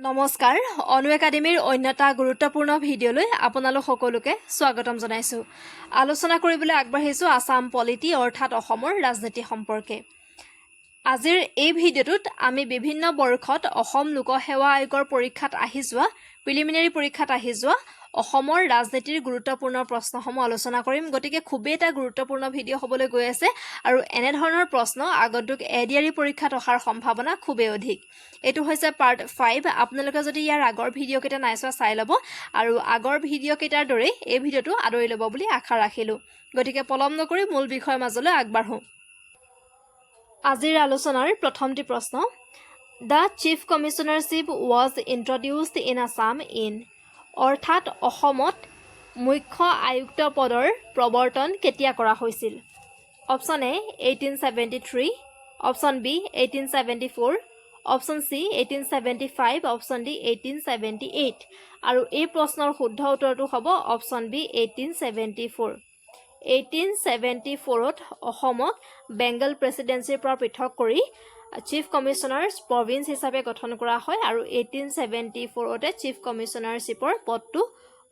নমস্কাৰ অনু একাডেমীৰ অন্যটা গুৰুত্বপূৰ্ণ ভিডিঅলৈ আপোনালোক সকলোকে স্বাগতম জনাইছো। আলোচনা কৰিবলৈ আগবাঢ়িছো আসাম পলিটি অৰ্থাৎ অসমৰ ৰাজনীতি সম্পৰ্কে। আজিৰ এই ভিডিঅ'টোত আমি বিভিন্ন বৰ্ষত অসম লোকসেৱা আয়োগৰ পৰীক্ষাত আহি যোৱা প্ৰিলিমিনাৰী পৰীক্ষাত আহি যোৱা অসমৰ ৰাজনীতিৰ গুৰুত্বপূৰ্ণ প্ৰশ্নসমূহ আলোচনা কৰিম। গতিকে খুবেই এটা গুৰুত্বপূৰ্ণ ভিডিঅ' হ'বলৈ গৈ আছে আৰু এনে ধৰণৰ প্ৰশ্ন আগন্তুক ADRE পৰীক্ষাত অহাৰ সম্ভাৱনা খুবেই অধিক। এটো হৈছে পাৰ্ট 5। আপোনালোকে যদি ইয়াৰ আগৰ ভিডিঅ' কেইটা নাই চোৱা চাই ল'ব আৰু আগৰ ভিডিঅ' কেইটাৰ দৰে এই ভিডিঅ'টো আদৰি ল'ব বুলি আশা ৰাখিলো। গতিকে পলম নকৰি মূল বিষয়ৰ মাজলৈ আগবাঢ়ো। আজিৰ আলোচনাৰ প্ৰথমটি প্ৰশ্ন, the chief commissionership was introduced in Assam in, অৰ্থাৎ অসমত মুখ্য আয়ুক্ত পদৰ প্ৰৱৰ্তন কেতিয়া কৰা হৈছিল? Option A 1873, option B 1874, option C 1875, option D 1878 আৰু এই প্ৰশ্নৰ শুদ্ধ উত্তৰটো হ'ব অপশ্যন বি 1874। 1874ত অসমক বেংগল প্ৰেচিডেন্সিৰ পৰা পৃথক কৰি চিফ কমিশনাৰ্ছ প্ৰভিন্স হিচাপে গঠন কৰা হয় আৰু 1874তে চিফ কমিশনাৰশ্বিপৰ পদটো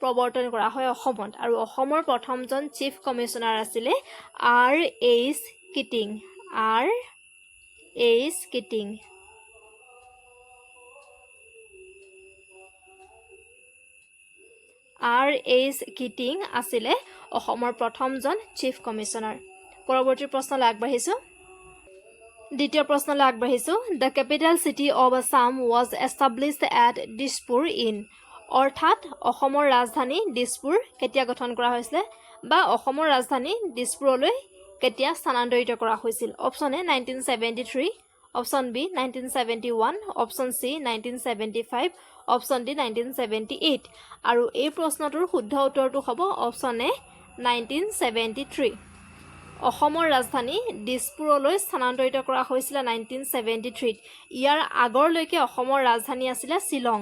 প্ৰৱৰ্তন কৰা হয় অসমত। আৰু অসমৰ প্ৰথমজন চিফ কমিশনাৰ আছিলে R.H. Kidding. R.H. Kidding. R.H. Kidding আছিলে অসমৰ প্ৰথমজন চিফ কমিশনাৰ। পৰৱৰ্তী প্ৰশ্নলৈ আগবাঢ়িছো। দ্বিতীয় প্ৰশ্নলৈ আগবাঢ়িছো। The capital city of Assam was established at Dispur in, অৰ্থাৎ অসমৰ ৰাজধানী দিছপুৰ কেতিয়া গঠন কৰা হৈছিলে বা অসমৰ ৰাজধানী দিছপুৰলৈ কেতিয়া স্থানান্তৰিত কৰা হৈছিল? Option A 1973, option B 1971, option C 1975, option D 1978 আৰু এই প্ৰশ্নটোৰ শুদ্ধ উত্তৰটো হ'ব অপশ্যন এ 1973। অসমৰ ৰাজধানী দিছপুৰলৈ স্থানান্তৰিত কৰা হৈছিল 1973ত। ইয়াৰ আগৰলৈকে অসমৰ ৰাজধানী আছিলে শ্বিলং।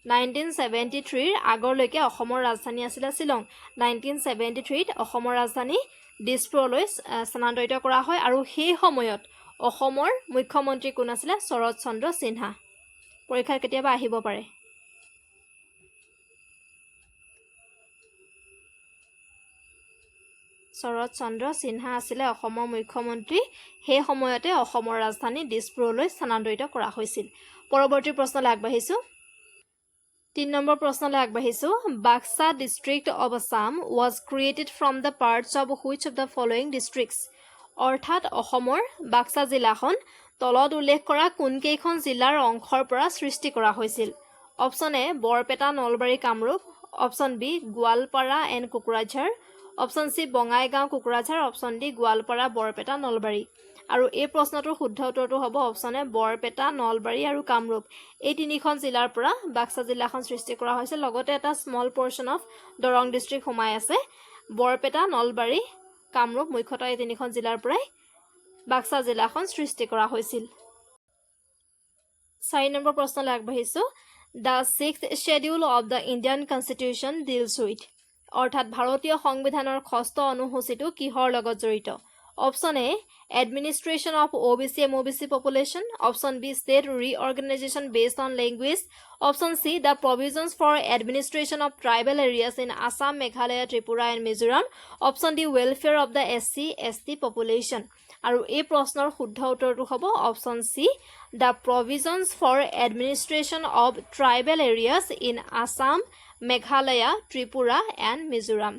1973ৰ আগৰলৈকে অসমৰ ৰাজধানী আছিলে শ্বিলং। 1973ত অসমৰ ৰাজধানী দিছপুৰলৈ স্থানান্তৰিত কৰা হয় আৰু সেই সময়ত অসমৰ মুখ্যমন্ত্ৰী কোন আছিলে? শৰৎ চন্দ্ৰ সিনহা। পৰীক্ষাত কেতিয়াবা আহিব পাৰে। শৰৎ চন্দ্ৰ সিনহা আছিলে অসমৰ মুখ্যমন্ত্ৰী। সেই সময়তে অসমৰ ৰাজধানী দিছপুৰলৈ স্থানান্তৰিত কৰা হৈছিল। পৰৱৰ্তী প্ৰশ্নলৈ আগবাঢ়িছো। 3 নম্বৰ প্ৰশ্নলৈ আগবাঢ়িছো। Baksa district of Assam was created from the parts of which of the following districts, অৰ্থাৎ অসমৰ বাক্সা জিলাখন তলত উল্লেখ কৰা কোনকেইখন জিলাৰ অংশৰ পৰা সৃষ্টি কৰা হৈছিল? Option A Barpeta, Nalbari, Kamrup, option B Goalpara and Kokrajhar, option C Bongaigaon, Kokrajhar, option D Goalpara, Barpeta, Nalbari আৰু এই প্ৰশ্নটোৰ শুদ্ধ উত্তৰটো হ'ব অপশ্যন এ বৰপেটা, নলবাৰী আৰু কামৰূপ। এই তিনিখন জিলাৰ পৰা বাক্সা জিলাখন সৃষ্টি কৰা হৈছে। লগতে এটা small portion of Darrang district সোমাই আছে। বৰপেটা, নলবাৰী, কামৰূপ মুখ্যতঃ এই তিনিখন জিলাৰ পৰাই বাক্সা জিলাখন সৃষ্টি কৰা হৈছিল। 4 নম্বৰ প্ৰশ্নলৈ আগবাঢ়িছো। The 6th schedule of the Indian Constitution deals with, অৰ্থাৎ ভাৰতীয় সংবিধানৰ 6ষ্ঠ অনুসূচীটো কিহৰ লগত জড়িত? Option A administration of OBC MOBC population, option B state reorganisation based on language, option C the provisions for administration of tribal areas in Assam, Meghalaya, Tripura and Mizoram, option D welfare of the SC/ST population আৰু এই প্ৰশ্নৰ শুদ্ধ উত্তৰটো হ'ব option C the provisions for administration of tribal areas in Assam, Meghalaya, Tripura and Mizoram.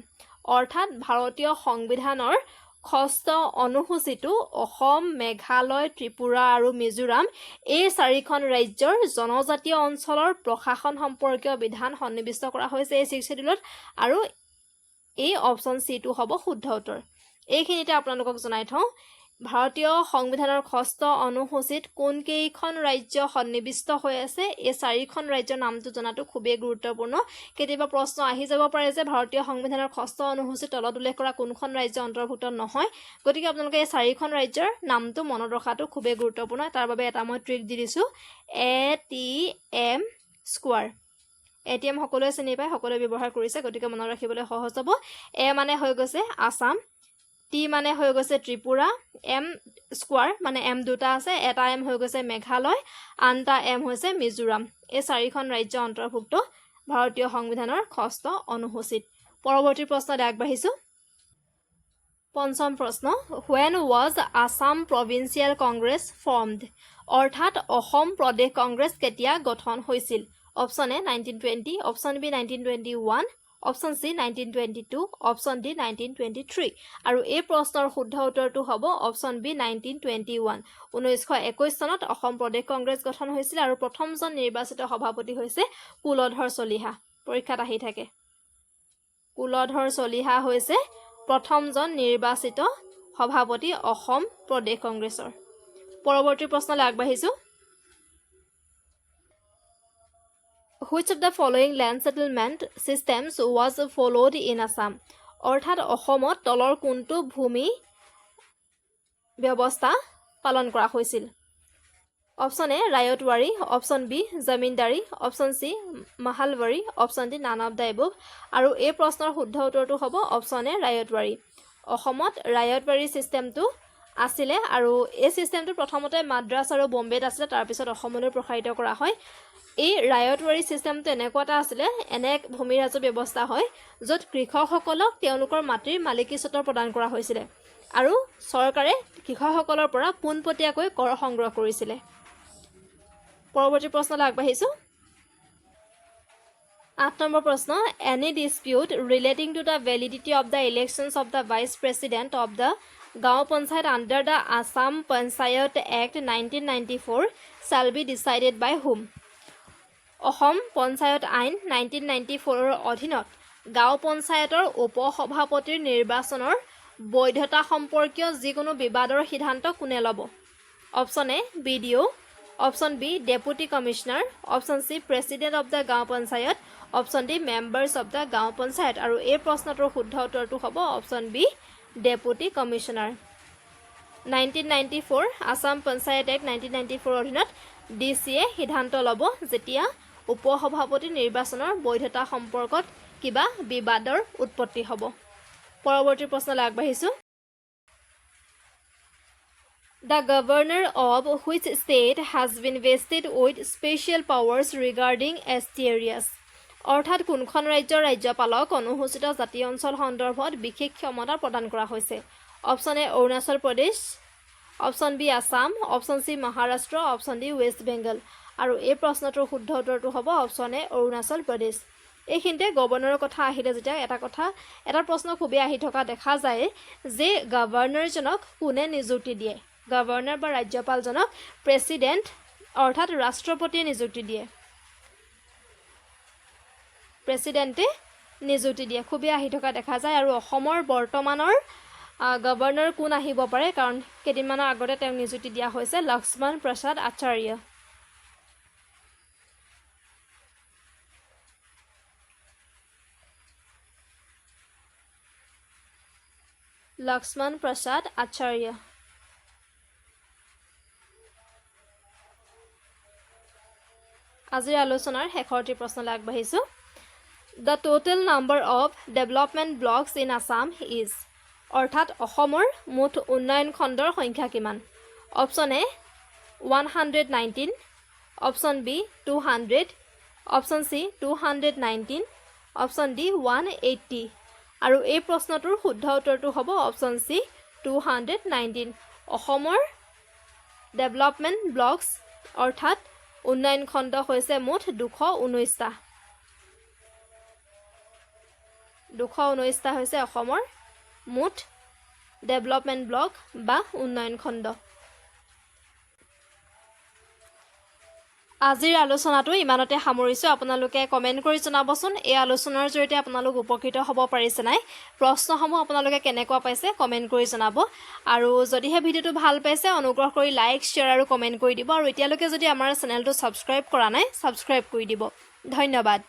অৰ্থাৎ ভাৰতীয় সংবিধানৰ 6ষ্ঠ অনুসূচীটো অসম, মেঘালয়, ত্ৰিপুৰা আৰু মিজোৰাম এই 4খন ৰাজ্যৰ জনজাতীয় অঞ্চলৰ প্ৰশাসন সম্পৰ্কীয় বিধান সন্নিৱিষ্ট কৰা হৈছে এই 6th schedule আৰু এই অপশ্যন চিটো হ'ব শুদ্ধ উত্তৰ। এইখিনিতে আপোনালোকক জনাই থওঁ ভাৰতীয় সংবিধানৰ 6ষ্ঠ অনুসূচীত কোনকেইখন ৰাজ্য সন্নিৱিষ্ট হৈ আছে। এই 4খন ৰাজ্যৰ নামটো জনাটো খুবেই গুৰুত্বপূৰ্ণ। কেতিয়াবা প্ৰশ্ন আহি যাব পাৰে যে ভাৰতীয় সংবিধানৰ 6ষ্ঠ অনুসূচীত তলত উল্লেখ কৰা কোনখন ৰাজ্য অন্তৰ্ভুক্ত নহয়। গতিকে আপোনালোকে এই 4খন ৰাজ্যৰ নামটো মনত ৰখাটো খুবেই গুৰুত্বপূৰ্ণ। তাৰ বাবে এটা মই ট্ৰিক দি দিছোঁ, ATM স্কোৱাৰ। ATM সকলোৱে চিনি পায়, সকলোৱে ব্যৱহাৰ কৰিছে, গতিকে মনত ৰাখিবলৈ সহজ হ'ব। এ মানে হৈ গৈছে আছাম, টি মানে হৈ গৈছে ত্ৰিপুৰা এম স্কোৱাৰ মানে এম দুটা আছে এটা এম হৈ গৈছে মেঘালয় আনটা এম হৈছে মিজোৰাম এই চাৰিখন ৰাজ্য অন্তৰ্ভুক্ত ভাৰতীয় সংবিধানৰ ষষ্ঠ অনুসূচীত পৰৱৰ্তী প্ৰশ্নলৈ আগবাঢ়িছো পঞ্চম প্ৰশ্ন when was Assam Provincial Congress formed অৰ্থাৎ অসম প্ৰদেশ কংগ্ৰেছ কেতিয়া গঠন হৈছিল option A 1920 option B 1921 option C 1922 option D 1923 আৰু এই প্ৰশ্নৰ শুদ্ধ উত্তৰটো হ'ব অপচন বি 1921 1921 চনত অসম প্ৰদেশ কংগ্ৰেছ গঠন হৈছিল আৰু প্ৰথমজন নিৰ্বাচিত সভাপতি হৈছে কুলধৰ চলিহা পৰীক্ষাত আহি থাকে কুলধৰ চলিহা হৈছে প্ৰথমজন নিৰ্বাচিত সভাপতি অসম প্ৰদেশ কংগ্ৰেছৰ পৰৱৰ্তী প্ৰশ্নলৈ আগবাঢ়িছো Which of the following land settlement systems was followed in Assam? অৰ্থাৎ অসমত তলৰ কোনটো ভূমি ব্যৱস্থা পালন কৰা হৈছিল option A ryotwari option B zamindari option C mahalwari option D none of the above আৰু এই প্ৰশ্নৰ শুদ্ধ উত্তৰটো হ'ব অপচন এ ৰায়তৱাৰী অসমত ৰায়তৱাৰী সিস্টেমটো আছিলে আৰু এই সিস্টেমটো প্ৰথমতে মাদ্ৰাজ আৰু বম্বেত আছিলে তাৰ পিছত অসমলৈ প্ৰসাৰিত কৰা হয় এই ৰায়তৱাৰী সিস্টেমটো এনেকুৱা এটা আছিলে এনে এক ভূমি ৰাজহ ব্যৱস্থা হয় য'ত কৃষকসকলক তেওঁলোকৰ মাটিৰ মালিকী স্বত্ব প্ৰদান কৰা হৈছিল আৰু চৰকাৰে কৃষকসকলৰ পৰা পোনপটীয়াকৈ কৰ সংগ্ৰহ কৰিছিল পৰৱৰ্তী প্ৰশ্নলৈ আগবাঢ়িছো 8 নম্বৰ প্ৰশ্ন any dispute relating to the validity of the elections of the vice president of the গাঁও panchayat under the Assam Panchayat Act 1994 shall be decided by whom Assam panchayat আইন 1994 ৰ অধীনত গাঁও পঞ্চায়তৰ উপসভাপতিৰ নিৰ্বাচনৰ বৈধতা সম্পৰ্কীয় যিকোনো বিবাদৰ সিদ্ধান্ত কোনে ল'ব option A BDO option B deputy commissioner option C president of the Gaon Panchayat option D members of the Gaon Panchayat আৰু এই প্ৰশ্নটোৰ শুদ্ধ উত্তৰটো হ'ব option B deputy commissioner 1994 Assam Panchayat act 1994 ৰ অধীনত ডিসিয়ে সিদ্ধান্ত ল'ব যেতিয়া উপসভাপতি নিৰ্বাচনৰ বৈধতা সম্পৰ্কত কিবা বিবাদৰ উৎপত্তি হ'ব পৰৱৰ্তী প্ৰশ্নলৈ আগবাঢ়িছো The governor of which state has been vested with special powers regarding ST areas অৰ্থাৎ কোনখন ৰাজ্যৰ ৰাজ্যপালক অনুসূচিত জাতি অঞ্চল সন্দৰ্ভত বিশেষ ক্ষমতা প্ৰদান কৰা হৈছে option A Arunachal Pradesh option B Assam option C Maharashtra option D West Bengal আৰু এই প্ৰশ্নটোৰ শুদ্ধ উত্তৰটো হ'ব অপচন এ অৰুণাচল প্ৰদেশ এইখিনিতে গভৰ্ণৰৰ কথা আহিলে যেতিয়া এটা প্ৰশ্ন খুবেই আহি থকা দেখা যায় যে গভৰ্ণৰজনক কোনে নিযুক্তি দিয়ে গভৰ্ণৰ বা ৰাজ্যপালজনক প্ৰেচিডেণ্ট অৰ্থাৎ ৰাষ্ট্ৰপতিয়ে নিযুক্তি দিয়ে প্ৰেচিডেণ্টে নিযুক্তি দিয়ে খুবেই আহি থকা দেখা যায় আৰু অসমৰ বৰ্তমানৰ গভৰ্ণৰ কোন আহিব পাৰে কাৰণ কেইদিনমানৰ আগতে তেওঁ নিযুক্তি দিয়া হৈছে লক্ষ্মণ প্ৰসাদ আচাৰ্য লক্ষ্মণ প্ৰসাদ আচাৰ্য আজিৰ আলোচনাৰ শেষৰটি প্ৰশ্নলৈ আগবাঢ়িছো The total number of development blocks in Assam is অৰ্থাৎ অসমৰ মুঠ উন্নয়ন খণ্ডৰ সংখ্যা কিমান option A 119 option B 200 option C 219 option D 180 আৰু এই প্ৰশ্নটোৰ শুদ্ধ উত্তৰটো হ'ব অপচন সি 219 অসমৰ ডেভেলপমেণ্ট ব্লকছ অৰ্থাৎ উন্নয়ন খণ্ড হৈছে মুঠ 219টা 219টা হৈছে অসমৰ মুঠ ডেভেলপমেণ্ট ব্লক বা উন্নয়ন খণ্ড আজিৰ আলোচনাটো ইমানতে সামৰিছো আপোনালোকে কমেন্ট কৰি জনাবচোন এই আলোচনাৰ জৰিয়তে আপোনালোক উপকৃত হ'ব পাৰিছে নাই প্ৰশ্নসমূহ আপোনালোকে কেনেকুৱা পাইছে কমেন্ট কৰি জনাব আৰু যদিহে ভিডিওটো ভাল পাইছে অনুগ্ৰহ কৰি লাইক শেয়াৰ আৰু কমেন্ট কৰি দিব আৰু এতিয়ালৈকে যদি আমাৰ চেনেলটো সাবস্ক্ৰাইব কৰা নাই সাবস্ক্ৰাইব কৰি দিব ধন্যবাদ